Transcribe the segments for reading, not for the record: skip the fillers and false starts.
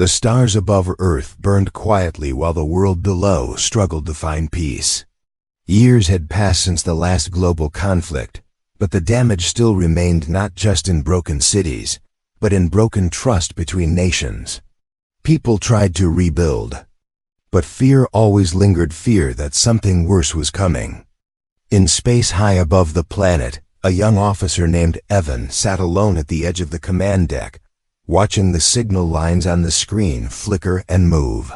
The stars above Earth burned quietly while the world below struggled to find peace. Years had passed since the last global conflict, but the damage still remained not just in broken cities, but in broken trust between nations. People tried to rebuild, but fear always lingered, fear that something worse was coming. In space high above the planet, a young officer named Evan sat alone at the edge of the command deck, watching the signal lines on the screen flicker and move.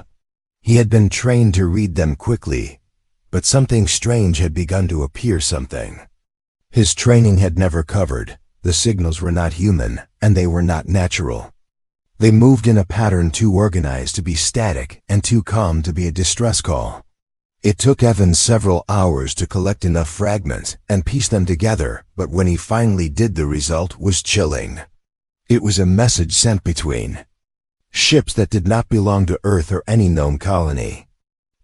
He had been trained to read them quickly, but something strange had begun to appear. Something his training had never covered. The signals were not human, and they were not natural. They moved in a pattern too organized to be static and too calm to be a distress call. It took Evan several hours to collect enough fragments and piece them together, but when he finally did, the result was chilling. It was a message sent between ships that did not belong to Earth or any known colony.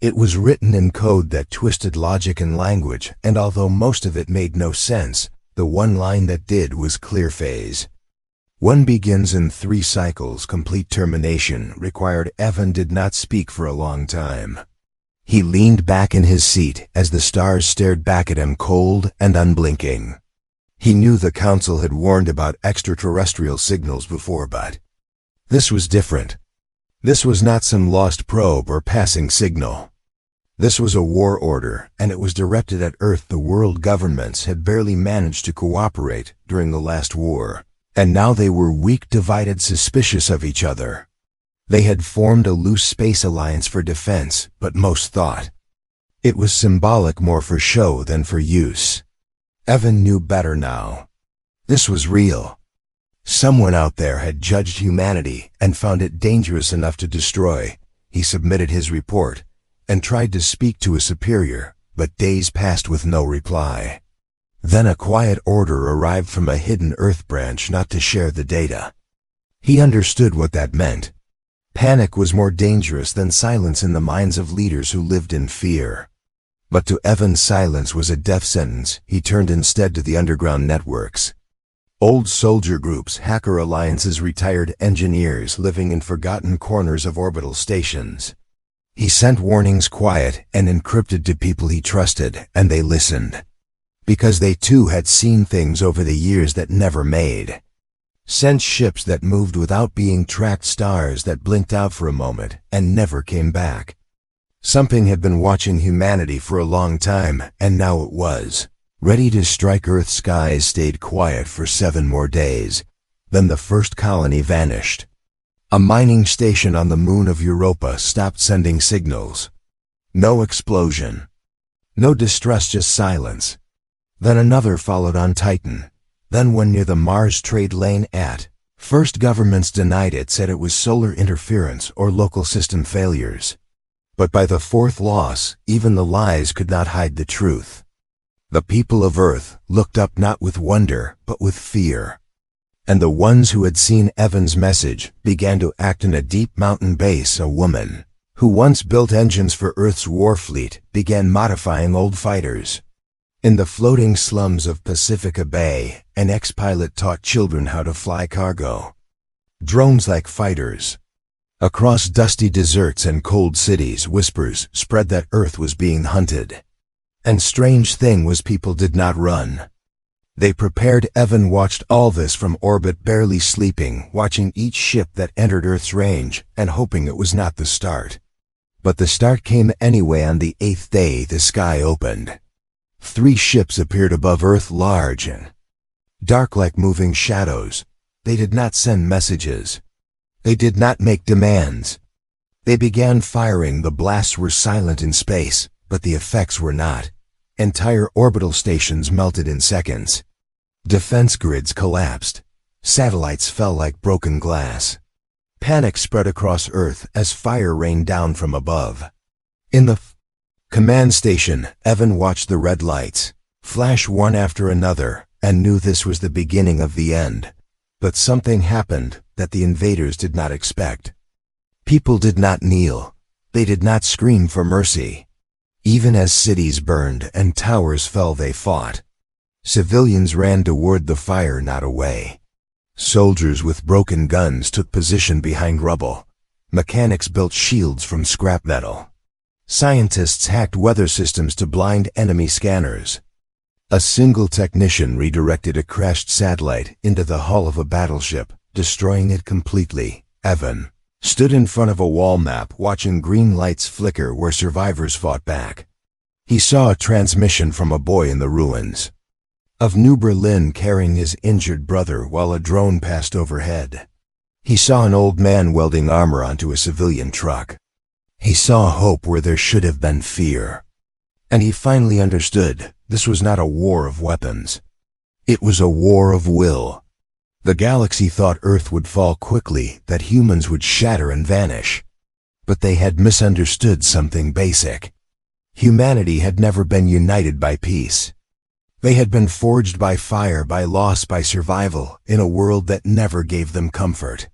It was written in code that twisted logic and language, and although most of it made no sense, the one line that did was clear. Phase 1 begins in 3 cycles. Complete termination required. Evan did not speak for a long time. He leaned back in his seat as the stars stared back at him, cold and unblinking. He knew the Council had warned about extraterrestrial signals before, but this was different. This was not some lost probe or passing signal. This was a war order, and it was directed at Earth. The world governments had barely managed to cooperate during the last war, and now they were weak, divided, suspicious of each other. They had formed a loose space alliance for defense, but most thought it was symbolic, more for show than for use. Evan knew better now. This was real. Someone out there had judged humanity and found it dangerous enough to destroy. He submitted his report and tried to speak to a superior, but days passed with no reply. Then a quiet order arrived from a hidden Earth branch not to share the data. He understood what that meant. Panic was more dangerous than silence in the minds of leaders who lived in fear. But to Evan, silence was a death sentence. He turned instead to the underground networks. Old soldier groups, hacker alliances, retired engineers living in forgotten corners of orbital stations. He sent warnings, quiet and encrypted, to people he trusted, and they listened. Because they too had seen things over the years that never made sense. Ships that moved without being tracked, stars that blinked out for a moment and never came back. Something had been watching humanity for a long time, and now it was ready to strike. Earth's skies stayed quiet for 7 more days. Then the first colony vanished. A mining station on the moon of Europa stopped sending signals. No explosion. No distress, just silence. Then another followed on Titan. Then one near the Mars trade lane at first. Governments denied it, said it was solar interference or local system failures. But by the 4th loss, even the lies could not hide the truth. The people of Earth looked up, not with wonder, but with fear. And the ones who had seen Evan's message began to act. In a deep mountain base, a woman who once built engines for Earth's war fleet began modifying old fighters. In the floating slums of Pacifica Bay, an ex-pilot taught children how to fly cargo drones like fighters. Across dusty deserts and cold cities, whispers spread that Earth was being hunted. And strange thing was, people did not run. They prepared. Evan watched all this from orbit, barely sleeping, watching each ship that entered Earth's range and hoping it was not the start. But the start came anyway. On the 8th day, the sky opened. 3 ships appeared above Earth, large and dark like moving shadows. They did not send messages. They did not make demands. They began firing. The blasts were silent in space, but the effects were not. Entire orbital stations melted in seconds. Defense grids collapsed. Satellites fell like broken glass. Panic spread across Earth as fire rained down from above. In the command station, Evan watched the red lights flash one after another and knew this was the beginning of the end. But something happened that the invaders did not expect. People did not kneel. They did not scream for mercy. Even as cities burned and towers fell, they fought. Civilians ran toward the fire, not away. Soldiers with broken guns took position behind rubble. Mechanics built shields from scrap metal. Scientists hacked weather systems to blind enemy scanners. A single technician redirected a crashed satellite into the hull of a battleship, destroying it completely. Evan stood in front of a wall map watching green lights flicker where survivors fought back. He saw a transmission from a boy in the ruins of New Berlin carrying his injured brother while a drone passed overhead. He saw an old man welding armor onto a civilian truck. He saw hope where there should have been fear. And he finally understood this was not a war of weapons. It was a war of will. The galaxy thought Earth would fall quickly, that humans would shatter and vanish. But they had misunderstood something basic. Humanity had never been united by peace. They had been forged by fire, by loss, by survival, in a world that never gave them comfort.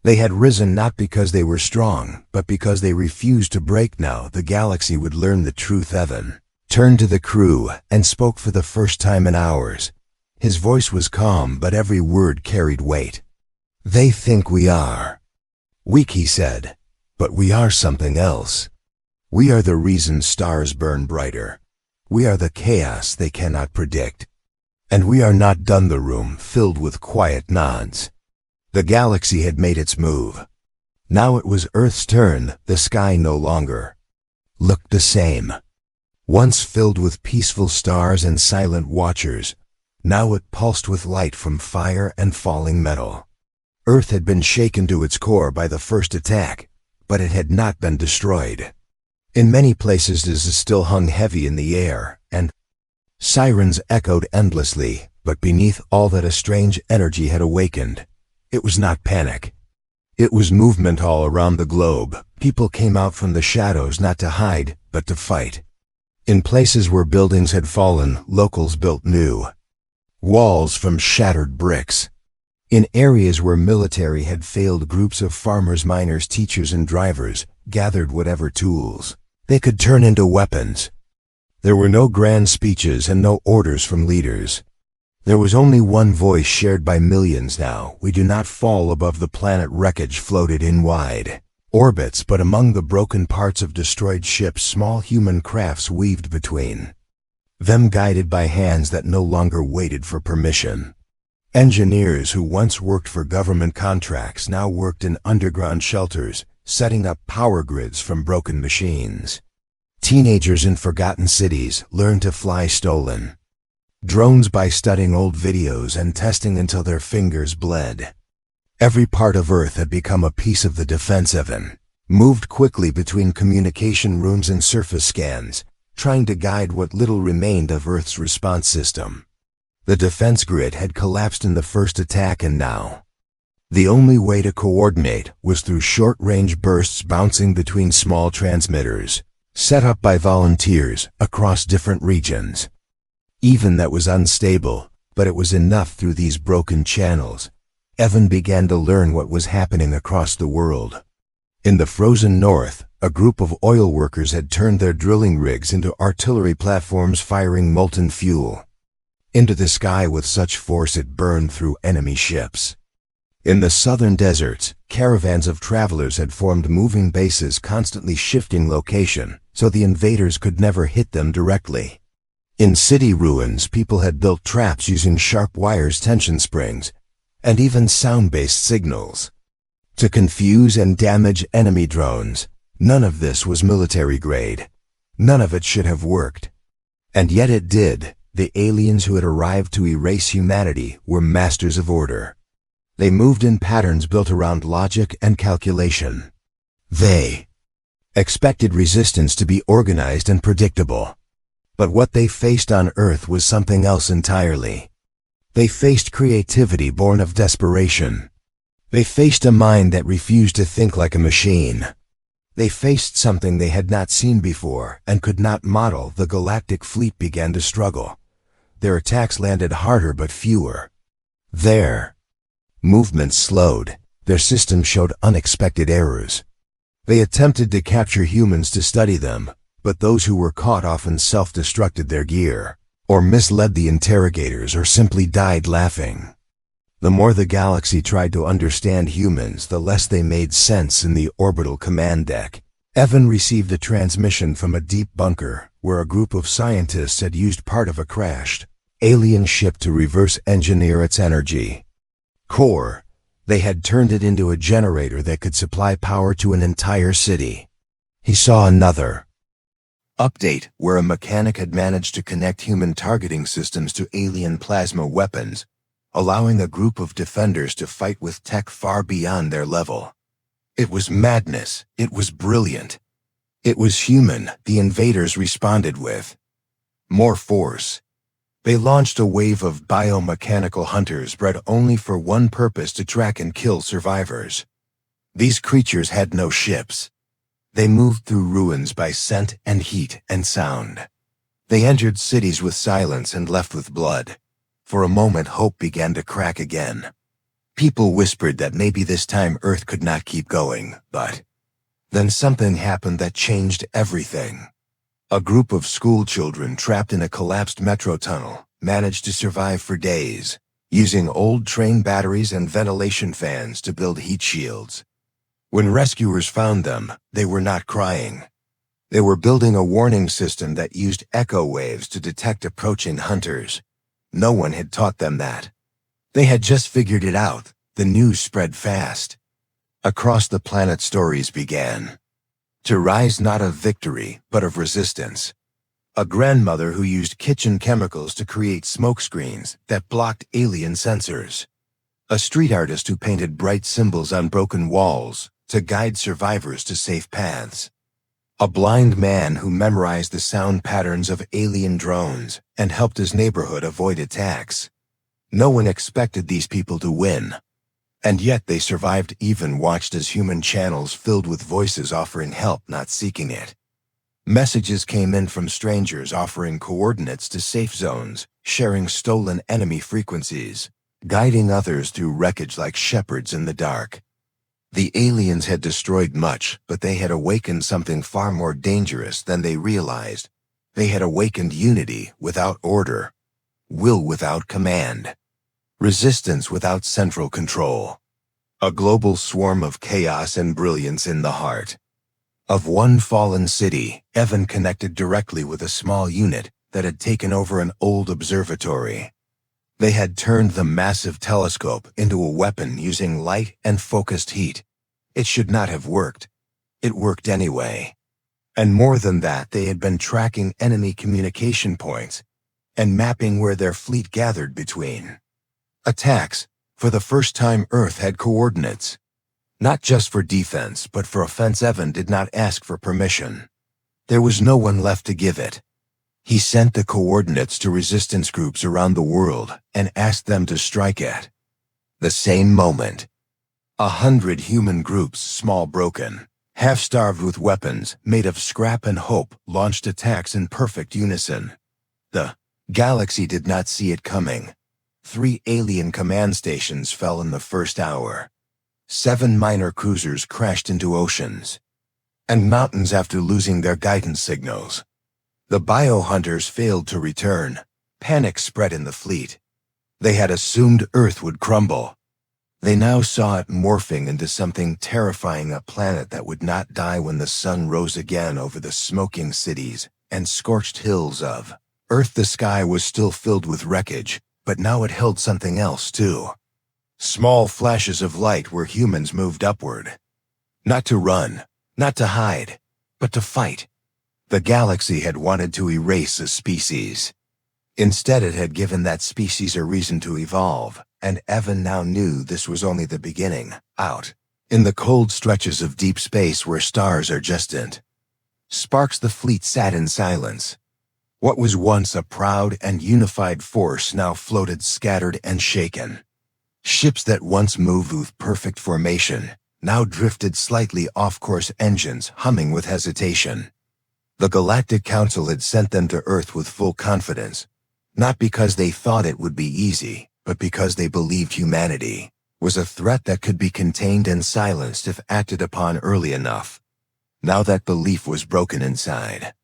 They had risen not because they were strong, but because they refused to break. Now the galaxy would learn the truth. Evan turned to the crew and spoke for the first time in hours. His voice was calm, but every word carried weight. "They think we are weak," he said, "but we are something else. We are the reason stars burn brighter. We are the chaos they cannot predict. And we are not done." The room filled with quiet nods. The galaxy had made its move. Now it was Earth's turn. The sky no longer looked the same. Once filled with peaceful stars and silent watchers, now it pulsed with light from fire and falling metal. Earth had been shaken to its core by the first attack, but it had not been destroyed. In many places disease still hung heavy in the air, and sirens echoed endlessly, but beneath all that a strange energy had awakened. It was not panic. It was movement all around the globe. People came out from the shadows not to hide, but to fight. In places where buildings had fallen, locals built new walls from shattered bricks. In areas where military had failed, groups of farmers, miners, teachers, and drivers gathered whatever tools they could turn into weapons. There were no grand speeches and no orders from leaders. There was only one voice shared by millions now. We do not fall above the planet. Wreckage floated in wide orbits, but among the broken parts of destroyed ships, small human crafts weaved between them, guided by hands that no longer waited for permission. Engineers who once worked for government contracts now worked in underground shelters, setting up power grids from broken machines. Teenagers in forgotten cities learned to fly stolen drones by studying old videos and testing until their fingers bled. Every part of Earth had become a piece of the defense. Evan moved quickly between communication rooms and surface scans, trying to guide what little remained of Earth's response system. The defense grid had collapsed in the first attack, and now the only way to coordinate was through short-range bursts bouncing between small transmitters, set up by volunteers across different regions. Even that was unstable, but it was enough. Through these broken channels, Evan began to learn what was happening across the world. In the frozen north, a group of oil workers had turned their drilling rigs into artillery platforms, firing molten fuel into the sky with such force it burned through enemy ships. In the southern deserts, caravans of travelers had formed moving bases, constantly shifting location so the invaders could never hit them directly. In city ruins, people had built traps using sharp wires, tension springs, and even sound-based signals to confuse and damage enemy drones. None of this was military grade. None of it should have worked. And yet it did. The aliens who had arrived to erase humanity were masters of order. They moved in patterns built around logic and calculation. They expected resistance to be organized and predictable. But what they faced on Earth was something else entirely. They faced creativity born of desperation. They faced a mind that refused to think like a machine. They faced something they had not seen before and could not model. The galactic fleet began to struggle. Their attacks landed harder but fewer. Their movements slowed. Their system showed unexpected errors. They attempted to capture humans to study them, but those who were caught often self-destructed their gear, or misled the interrogators, or simply died laughing. The more the galaxy tried to understand humans, the less they made sense in the orbital command deck. Evan received a transmission from a deep bunker, where a group of scientists had used part of a crashed alien ship to reverse engineer its energy core. They had turned it into a generator that could supply power to an entire city. He saw another update where a mechanic had managed to connect human targeting systems to alien plasma weapons, allowing a group of defenders to fight with tech far beyond their level. It was madness. It was brilliant. It was human. The invaders responded with more force. They launched a wave of biomechanical hunters bred only for one purpose: to track and kill survivors. These creatures had no ships. They moved through ruins by scent and heat and sound. They entered cities with silence and left with blood. For a moment, hope began to crack again. People whispered that maybe this time Earth could not keep going, but then something happened that changed everything. A group of school children trapped in a collapsed metro tunnel managed to survive for days, using old train batteries and ventilation fans to build heat shields. When rescuers found them, they were not crying. They were building a warning system that used echo waves to detect approaching hunters. No one had taught them that. They had just figured it out. The news spread fast. Across the planet, stories began to rise, not of victory, but of resistance. A grandmother who used kitchen chemicals to create smokescreens that blocked alien sensors. A street artist who painted bright symbols on broken walls to guide survivors to safe paths. A blind man who memorized the sound patterns of alien drones and helped his neighborhood avoid attacks. No one expected these people to win. And yet they survived, even watched as human channels filled with voices offering help, not seeking it. Messages came in from strangers offering coordinates to safe zones, sharing stolen enemy frequencies, guiding others through wreckage like shepherds in the dark. The aliens had destroyed much, but they had awakened something far more dangerous than they realized. They had awakened unity without order, will without command, resistance without central control. A global swarm of chaos and brilliance in the heart of one fallen city. Evan connected directly with a small unit that had taken over an old observatory. They had turned the massive telescope into a weapon using light and focused heat. It should not have worked. It worked anyway. And more than that, they had been tracking enemy communication points and mapping where their fleet gathered between attacks. For the first time, Earth had coordinates. Not just for defense, but for offense. Evan did not ask for permission. There was no one left to give it. He sent the coordinates to resistance groups around the world and asked them to strike at the same moment. 100 human groups, small, broken, half-starved, with weapons made of scrap and hope, launched attacks in perfect unison. The galaxy did not see it coming. 3 alien command stations fell in the first hour. 7 minor cruisers crashed into oceans and mountains after losing their guidance signals. The biohunters failed to return. Panic spread in the fleet. They had assumed Earth would crumble. They now saw it morphing into something terrifying, a planet that would not die when the sun rose again over the smoking cities and scorched hills of Earth. The sky was still filled with wreckage, but now it held something else too. Small flashes of light where humans moved upward. Not to run, not to hide, but to fight. The galaxy had wanted to erase a species. Instead, it had given that species a reason to evolve, and Evan now knew this was only the beginning. Out in the cold stretches of deep space where stars are distant, sparks, the fleet sat in silence. What was once a proud and unified force now floated scattered and shaken. Ships that once moved with perfect formation now drifted slightly off course, engines humming with hesitation. The Galactic Council had sent them to Earth with full confidence, not because they thought it would be easy, but because they believed humanity was a threat that could be contained and silenced if acted upon early enough. Now that belief was broken inside.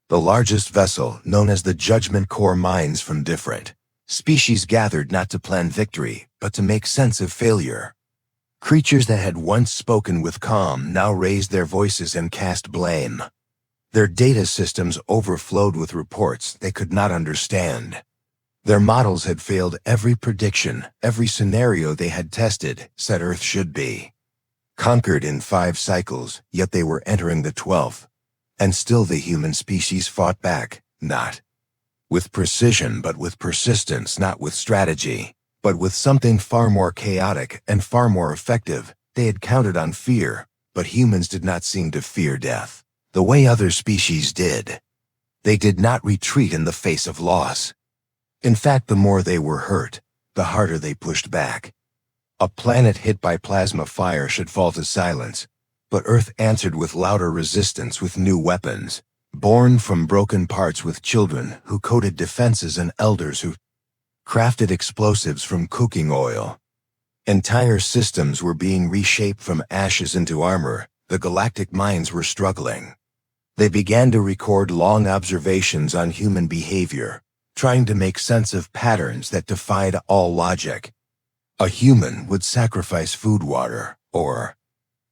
The largest vessel, known as the Judgment Corps, mines from different species gathered not to plan victory, but to make sense of failure. Creatures that had once spoken with calm now raised their voices and cast blame. Their data systems overflowed with reports they could not understand. Their models had failed every prediction, every scenario they had tested said Earth should be. Conquered in 5 cycles, yet they were entering the 12th. And still the human species fought back, not with precision but with persistence, not with strategy, but with something far more chaotic and far more effective. They had counted on fear, but humans did not seem to fear death the way other species did. They did not retreat in the face of loss. In fact, the more they were hurt, the harder they pushed back. A planet hit by plasma fire should fall to silence, but Earth answered with louder resistance, with new weapons, born from broken parts, with children who coded defenses and elders who crafted explosives from cooking oil. Entire systems were being reshaped from ashes into armor. The galactic minds were struggling. They began to record long observations on human behavior, trying to make sense of patterns that defied all logic. A human would sacrifice food, water, or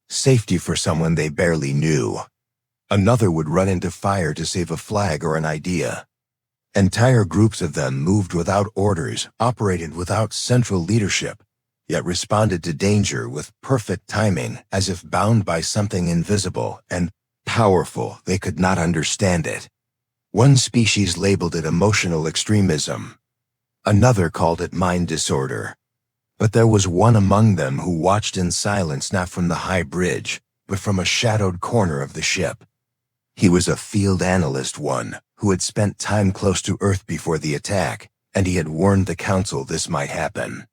safety for someone they barely knew. Another would run into fire to save a flag or an idea. Entire groups of them moved without orders, operated without central leadership, yet responded to danger with perfect timing, as if bound by something invisible and powerful. They could not understand it. One species labeled it emotional extremism. Another called it mind disorder. But there was one among them who watched in silence, not from the high bridge, but from a shadowed corner of the ship. He was a field analyst, one who had spent time close to Earth before the attack, and he had warned the Council this might happen.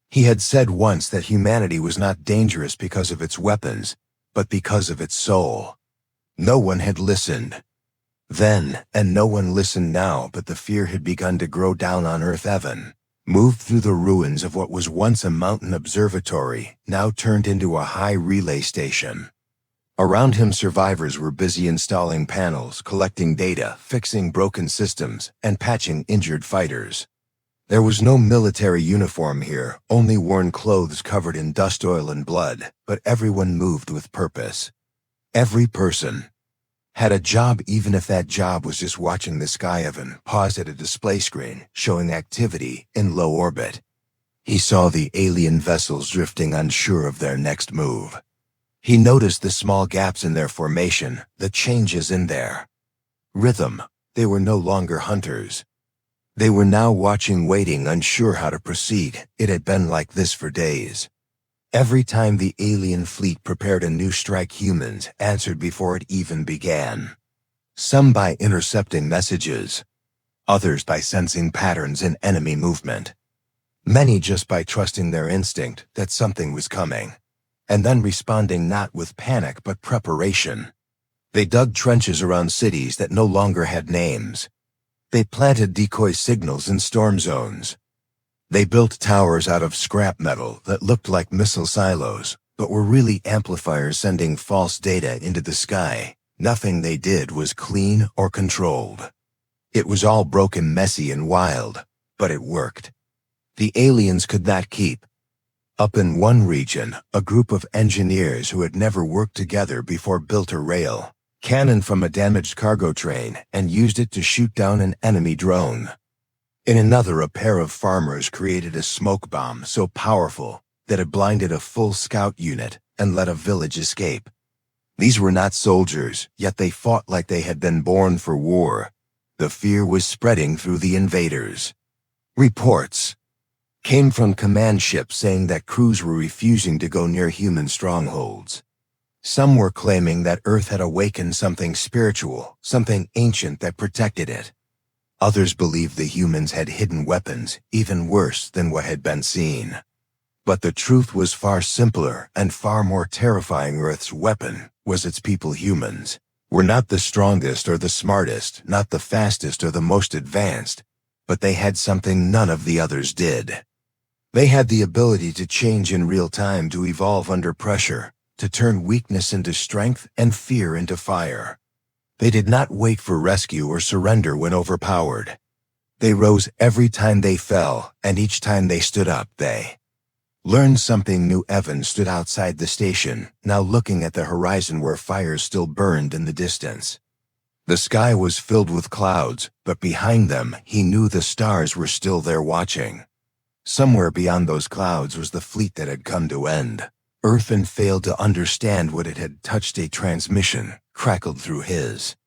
He had said once that humanity was not dangerous because of its weapons, but because of its soul. No one had listened then, and no one listened now, but the fear had begun to grow down on Earth. Evan moved through the ruins of what was once a mountain observatory, now turned into a high relay station. Around him, survivors were busy installing panels, collecting data, fixing broken systems, and patching injured fighters. There was no military uniform here, only worn clothes covered in dust, oil, and blood, but everyone moved with purpose. Every person had a job, even if that job was just watching the sky. Evan paused at a display screen showing activity in low orbit. He saw the alien vessels drifting, unsure of their next move. He noticed the small gaps in their formation, the changes in their rhythm. They were no longer hunters. They were now watching, waiting, unsure how to proceed. It had been like this for days. Every time the alien fleet prepared a new strike, humans answered before it even began. Some by intercepting messages, others by sensing patterns in enemy movement. Many just by trusting their instinct that something was coming, and then responding not with panic but preparation. They dug trenches around cities that no longer had names. They planted decoy signals in storm zones. They built towers out of scrap metal that looked like missile silos, but were really amplifiers sending false data into the sky. Nothing they did was clean or controlled. It was all broken, messy, and wild, but it worked. The aliens could not keep up. In one region, a group of engineers who had never worked together before built a rail cannon from a damaged cargo train and used it to shoot down an enemy drone. In another, a pair of farmers created a smoke bomb so powerful that it blinded a full scout unit and let a village escape. These were not soldiers, yet they fought like they had been born for war. The fear was spreading through the invaders. Reports came from command ships saying that crews were refusing to go near human strongholds. Some were claiming that Earth had awakened something spiritual, something ancient that protected it. Others believed the humans had hidden weapons, even worse than what had been seen. But the truth was far simpler and far more terrifying. Earth's weapon was its people. Humans were not the strongest or the smartest, not the fastest or the most advanced, but they had something none of the others did. They had the ability to change in real time, to evolve under pressure, to turn weakness into strength and fear into fire. They did not wait for rescue or surrender when overpowered. They rose every time they fell, and each time they stood up, they Learn something new. Evan stood outside the station, now looking at the horizon where fires still burned in the distance. The sky was filled with clouds, but behind them, he knew the stars were still there watching. Somewhere beyond those clouds was the fleet that had come to end. Earthen failed to understand what it had touched. A transmission crackled through his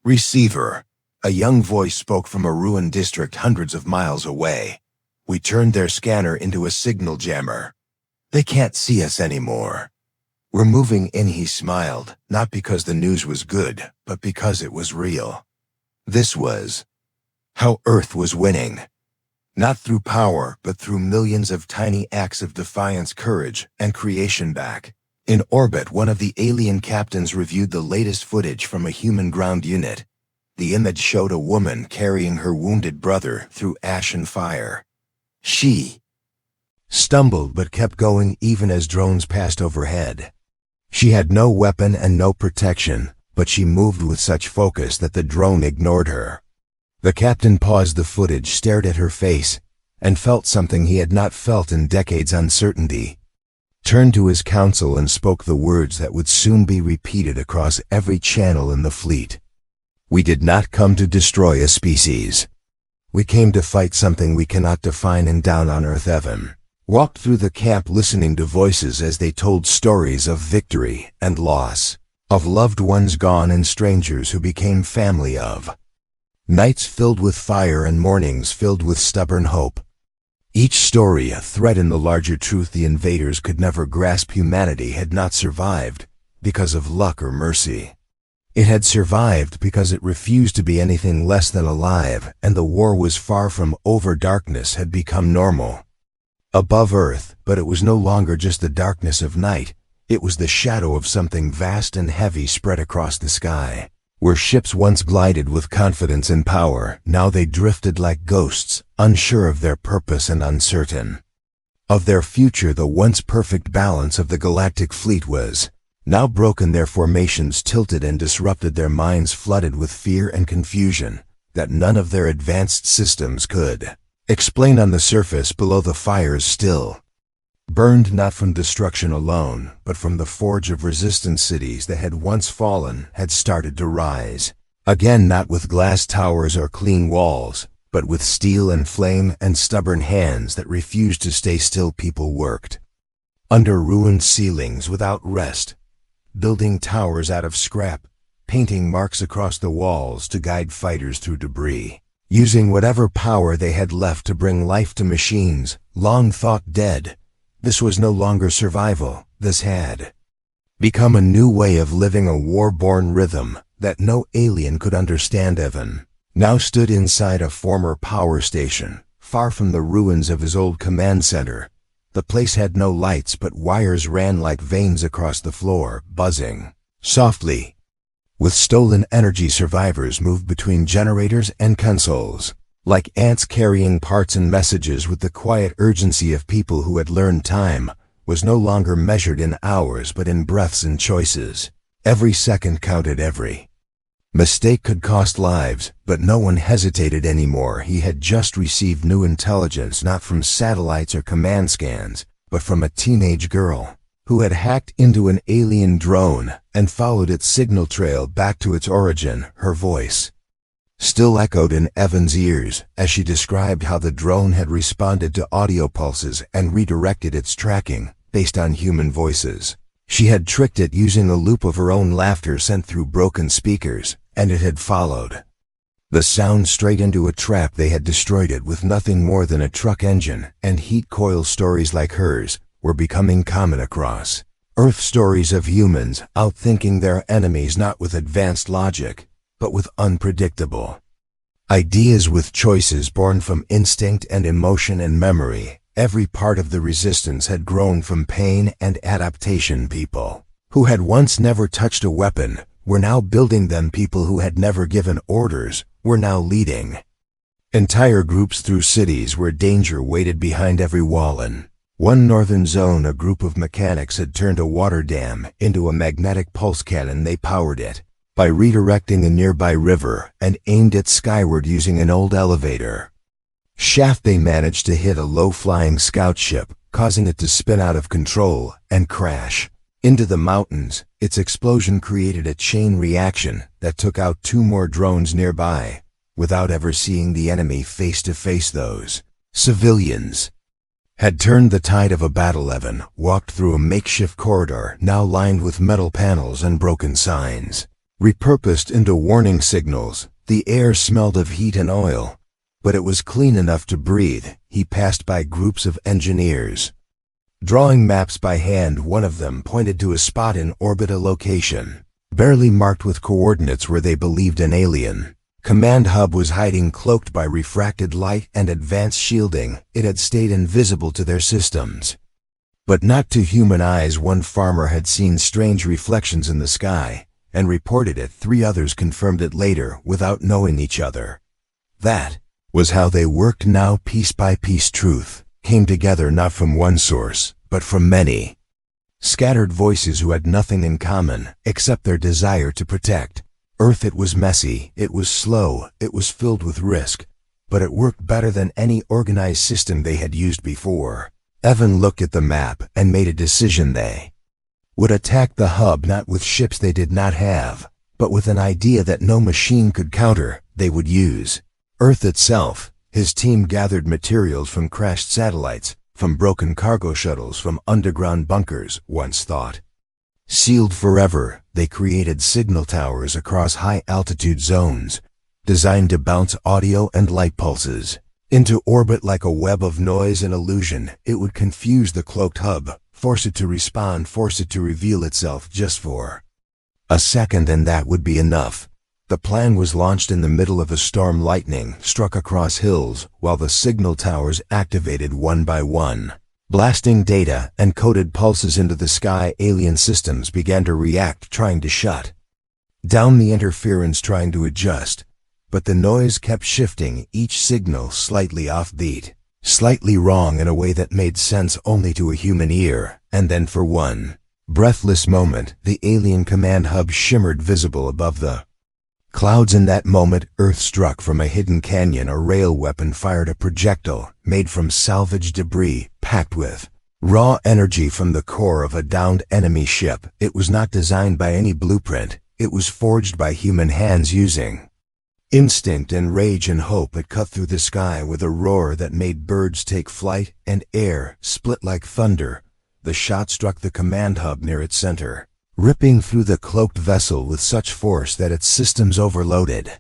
receiver. A young voice spoke from a ruined district hundreds of miles away. We turned their scanner into a signal jammer. They can't see us anymore. We're moving in. He smiled, not because the news was good, but because it was real. This was how Earth was winning. Not through power, but through millions of tiny acts of defiance, courage, and creation. Back in orbit, one of the alien captains reviewed the latest footage from a human ground unit. The image showed a woman carrying her wounded brother through ash and fire. She stumbled but kept going even as drones passed overhead. She had no weapon and no protection, but she moved with such focus that the drone ignored her. The captain paused the footage, stared at her face, and felt something he had not felt in decades: uncertainty. Turned to his counsel and spoke the words that would soon be repeated across every channel in the fleet. We did not come to destroy a species. We came to fight something we cannot define. And down on Earth, Evan walked through the camp, listening to voices as they told stories of victory and loss, of loved ones gone and strangers who became family, of nights filled with fire and mornings filled with stubborn hope. Each story a thread in the larger truth the invaders could never grasp. Humanity had not survived because of luck or mercy. It had survived because it refused to be anything less than alive, and the war was far from over. Darkness had become normal above Earth, but it was no longer just the darkness of night. It was the shadow of something vast and heavy spread across the sky. Where ships once glided with confidence and power, now they drifted like ghosts, unsure of their purpose and uncertain of their future. The once perfect balance of the galactic fleet was now broken, their formations tilted and disrupted, their minds flooded with fear and confusion that none of their advanced systems could explain. On the surface below, the fires still burned, not from destruction alone, but from the forge of resistance. Cities that had once fallen had started to rise again, not with glass towers or clean walls, but with steel and flame and stubborn hands that refused to stay still. People worked under ruined ceilings without rest, building towers out of scrap, painting marks across the walls to guide fighters through debris, using whatever power they had left to bring life to machines long thought dead. This was no longer survival. This had become a new way of living, a war-born rhythm that no alien could understand. Evan now stood inside a former power station, far from the ruins of his old command center. The place had no lights, but wires ran like veins across the floor, buzzing softly. With stolen energy, survivors moved between generators and consoles, like ants carrying parts and messages, with the quiet urgency of people who had learned time was no longer measured in hours but in breaths and choices. Every second counted, every mistake could cost lives, but no one hesitated anymore. He had just received new intelligence, not from satellites or command scans, but from a teenage girl who had hacked into an alien drone and followed its signal trail back to its origin. Her voice still echoed in Evan's ears as she described how the drone had responded to audio pulses and redirected its tracking based on human voices. She had tricked it using a loop of her own laughter sent through broken speakers, and it had followed the sound straight into a trap. They had destroyed it with nothing more than a truck engine and heat coil. Stories like hers were becoming common across Earth, stories of humans outthinking their enemies, not with advanced logic, but with unpredictable ideas, with choices born from instinct and emotion and memory. Every part of the resistance had grown from pain and adaptation. People who had once never touched a weapon were now building them. People who had never given orders were now leading entire groups through cities where danger waited behind every wall. In one northern zone, a group of mechanics had turned a water dam into a magnetic pulse cannon. They powered it by redirecting a nearby river and aimed it skyward using an old elevator shaft. They managed to hit a low-flying scout ship, causing it to spin out of control and crash into the mountains. Its explosion created a chain reaction that took out 2 more drones nearby, without ever seeing the enemy face to face. Those civilians had turned the tide of a battle. Evan walked through a makeshift corridor now lined with metal panels and broken signs, repurposed into warning signals. The air smelled of heat and oil, but it was clean enough to breathe. He passed by groups of engineers, drawing maps by hand. One of them pointed to a spot in orbit, a location barely marked with coordinates where they believed an alien command hub was hiding, cloaked by refracted light and advanced shielding. It had stayed invisible to their systems, but not to human eyes. One farmer had seen strange reflections in the sky and reported it. 3 others confirmed it later without knowing each other. That was how they worked now. Piece by piece, truth came together, not from one source, but from many scattered voices who had nothing in common except their desire to protect Earth. It was messy, it was slow, it was filled with risk, but it worked better than any organized system they had used before. Evan looked at the map and made a decision. They would attack the hub not with ships they did not have, but with an idea that no machine could counter. They would use Earth itself. His team gathered materials from crashed satellites, from broken cargo shuttles, from underground bunkers once thought sealed forever. They created signal towers across high-altitude zones, designed to bounce audio and light pulses into orbit like a web of noise and illusion. It would confuse the cloaked hub, force it to respond, force it to reveal itself just for a second, and that would be enough. The plan was launched in the middle of a storm. Lightning struck across hills while the signal towers activated one by one, blasting data and coded pulses into the sky. Alien systems began to react, trying to shut down the interference, trying to adjust, but the noise kept shifting, each signal slightly offbeat, slightly wrong in a way that made sense only to a human ear. And then for one breathless moment, the alien command hub shimmered, visible above the clouds. In that moment, Earth struck from a hidden canyon. A rail weapon fired a projectile made from salvaged debris, packed with raw energy from the core of a downed enemy ship. It was not designed by any blueprint. It was forged by human hands using instinct and rage and hope. It cut through the sky with a roar that made birds take flight, and air split like thunder. The shot struck the command hub near its center, ripping through the cloaked vessel with such force that its systems overloaded,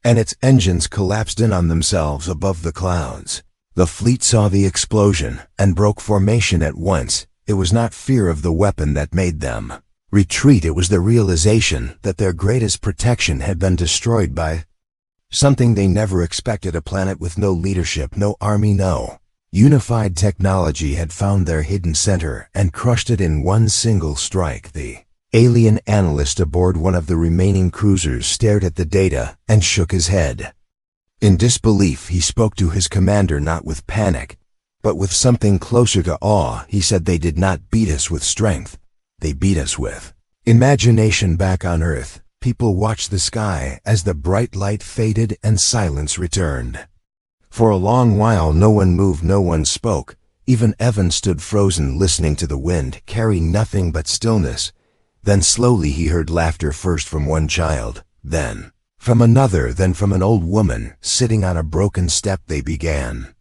and its engines collapsed in on themselves above the clouds. The fleet saw the explosion and broke formation at once. It was not fear of the weapon that made them retreat. It was the realization that their greatest protection had been destroyed by something they never expected. A planet with no leadership, no army, no unified technology had found their hidden center and crushed it in one single strike. The alien analyst aboard one of the remaining cruisers stared at the data and shook his head in disbelief. He spoke to his commander not with panic, but with something closer to awe. He said, "They did not beat us with strength. They beat us with imagination." Back on Earth, people watched the sky as the bright light faded and silence returned. For a long while no one moved, no one spoke. Even Evan stood frozen, listening to the wind, carrying nothing but stillness. Then slowly he heard laughter, first from one child, then from another, then from an old woman sitting on a broken step. They began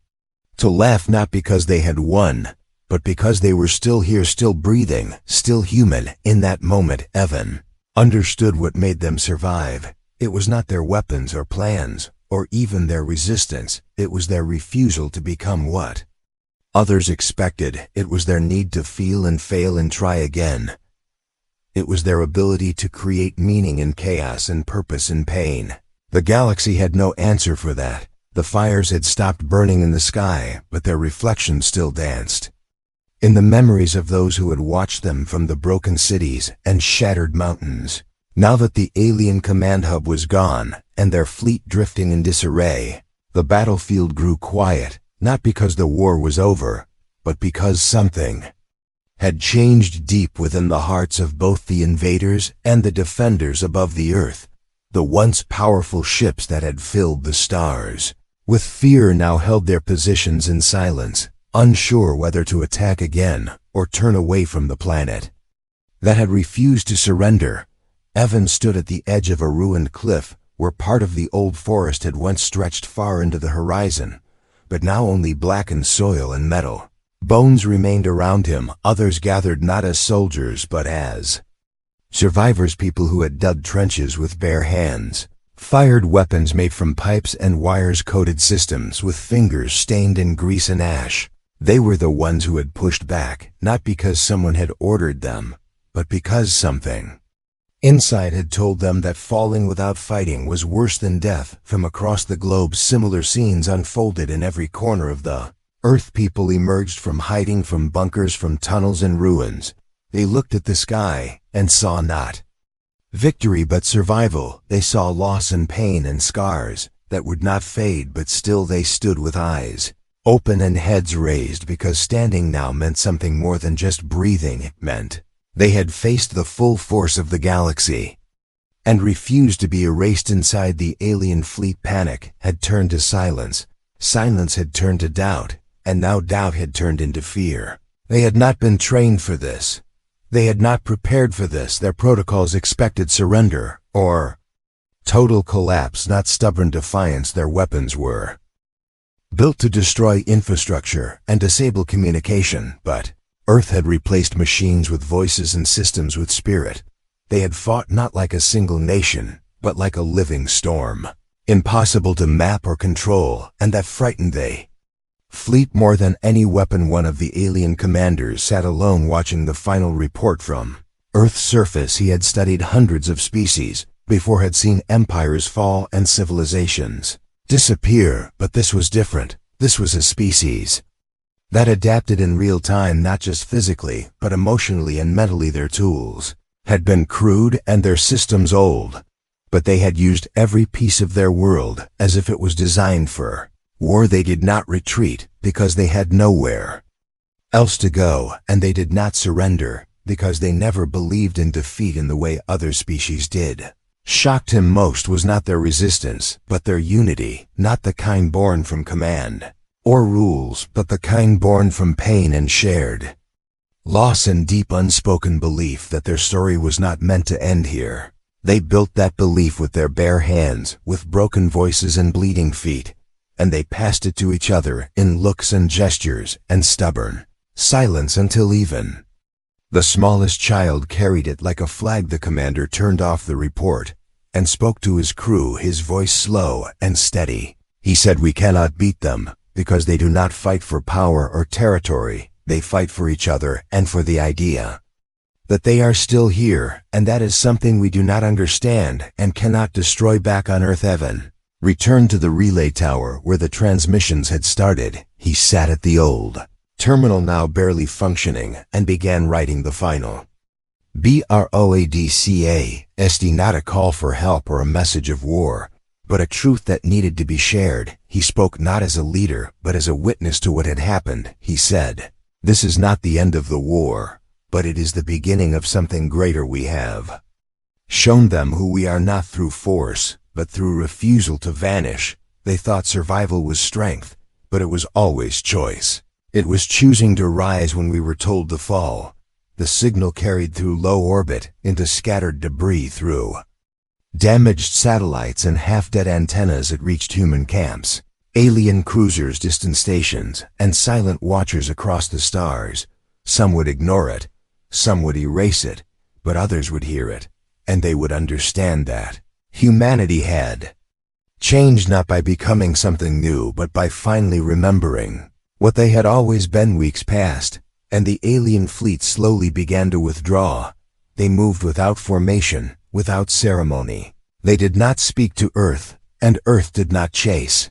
to laugh, not because they had won, but because they were still here, still breathing, still human. In that moment, Evan understood what made them survive. It was not their weapons or plans, or even their resistance. It was their refusal to become what others expected. It was their need to feel and fail and try again. It was their ability to create meaning in chaos and purpose in pain. The galaxy had no answer for that. The fires had stopped burning in the sky, but their reflections still danced in the memories of those who had watched them from the broken cities and shattered mountains. Now that the alien command hub was gone, and their fleet drifting in disarray, the battlefield grew quiet, not because the war was over, but because something had changed deep within the hearts of both the invaders and the defenders above the Earth. The once powerful ships that had filled the stars with fear now held their positions in silence. unsure whether to attack again or turn away from the planet that had refused to surrender. Evan stood at the edge of a ruined cliff where part of the old forest had once stretched far into the horizon, but now only blackened soil and metal. Bones remained around him, others gathered not as soldiers but as survivors, people who had dug trenches with bare hands, fired weapons made from pipes and wires-coated systems with fingers stained in grease and ash. They were the ones who had pushed back, not because someone had ordered them, but because something inside had told them that falling without fighting was worse than death. From across the globe, similar scenes unfolded in every corner of the Earth. People emerged from hiding, from bunkers, from tunnels and ruins. They looked at the sky and saw not victory but survival. They saw loss and pain and scars that would not fade, but still they stood with eyes open and heads raised, because standing now meant something more than just breathing. It meant they had faced the full force of the galaxy and refused to be erased. Inside, the alien fleet, panic had turned to silence. Silence had turned to doubt, and now doubt had turned into fear. They had not been trained for this. They had not prepared for this. Their protocols expected surrender or total collapse, not stubborn defiance. Their weapons were built to destroy infrastructure and disable communication, but Earth had replaced machines with voices and systems with spirit. They had fought not like a single nation, but like a living storm, impossible to map or control, and that frightened they fleet more than any weapon. One of the alien commanders sat alone watching the final report from Earth's surface. He had studied hundreds of species before, had seen empires fall and civilizations disappear, but this was different. This was a species that adapted in real time, not just physically, but emotionally and mentally. Their tools had been crude and their systems old, but they had used every piece of their world as if it was designed for war. They did not retreat because they had nowhere else to go, and they did not surrender because they never believed in defeat in the way other species did. Shocked him most was not their resistance, but their unity, not the kind born from command or rules, but the kind born from pain and shared loss and deep unspoken belief that their story was not meant to end here. They built that belief with their bare hands, with broken voices and bleeding feet, and they passed it to each other in looks and gestures and stubborn silence until even the smallest child carried it like a flag. The commander turned off the report and spoke to his crew, his voice slow and steady. He said, "We cannot beat them because they do not fight for power or territory. They fight for each other and for the idea that they are still here, and that is something we do not understand and cannot destroy." Back on Earth, Evan returned to the relay tower where the transmissions had started. He sat at the old terminal, now barely functioning, and began writing the final BROADCASD, not a call for help or a message of war, but a truth that needed to be shared. He spoke not as a leader, but as a witness to what had happened. He said, "This is not the end of the war, but it is the beginning of something greater. We have shown them who we are, not through force, but through refusal to vanish. They thought survival was strength, but it was always choice. It was choosing to rise when we were told to fall." The signal carried through low orbit, into scattered debris, through damaged satellites and half-dead antennas. It reached human camps, alien cruisers, distant stations, and silent watchers across the stars. Some would ignore it, some would erase it, but others would hear it, and they would understand that humanity had changed, not by becoming something new, but by finally remembering what they had always been. Weeks passed, and the alien fleet slowly began to withdraw. They moved without formation, without ceremony. They did not speak to Earth, and Earth did not chase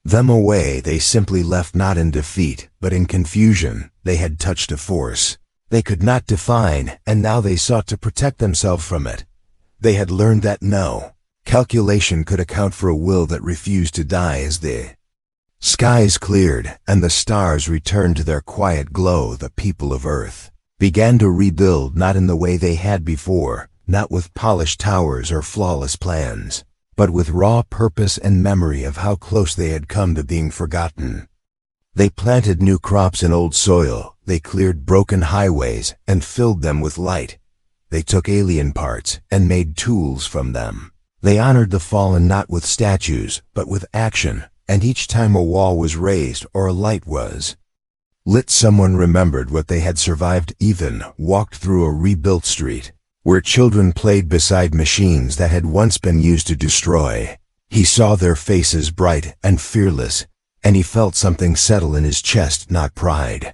them away. They simply left, not in defeat, but in confusion. They had touched a force they could not define, and now they sought to protect themselves from it. They had learned that no calculation could account for a will that refused to die. As the skies cleared and the stars returned to their quiet glow, the people of Earth began to rebuild, not in the way they had before, not with polished towers or flawless plans, but with raw purpose and memory of how close they had come to being forgotten. They planted new crops in old soil, they cleared broken highways and filled them with light. They took alien parts and made tools from them. They honored the fallen not with statues, but with action, and each time a wall was raised or a light was lit, someone remembered what they had survived, even walked through a rebuilt street, where children played beside machines that had once been used to destroy. He saw their faces bright and fearless, and he felt something settle in his chest, not pride,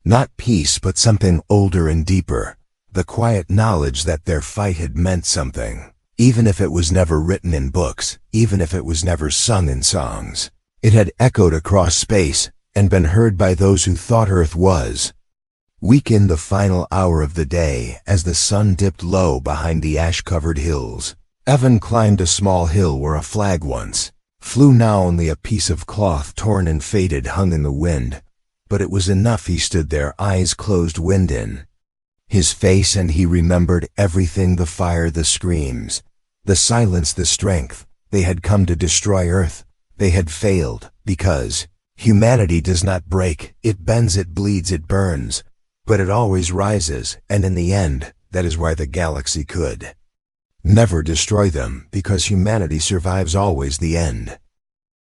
not peace, but something older and deeper, the quiet knowledge that their fight had meant something. Even if it was never written in books, even if it was never sung in songs, it had echoed across space and been heard by those who thought Earth was weak. In the final hour of the day, as the sun dipped low behind the ash-covered hills, Evan climbed a small hill where a flag once flew. Now only a piece of cloth, torn and faded, hung in the wind, but it was enough. He stood there, eyes closed, wind in his face, and he remembered everything: the fire, the screams, the silence, the strength. They had come to destroy Earth. They had failed, because humanity does not break, it bends, it bleeds, it burns, but it always rises, and in the end, that is why the galaxy could never destroy them, because humanity survives always the end.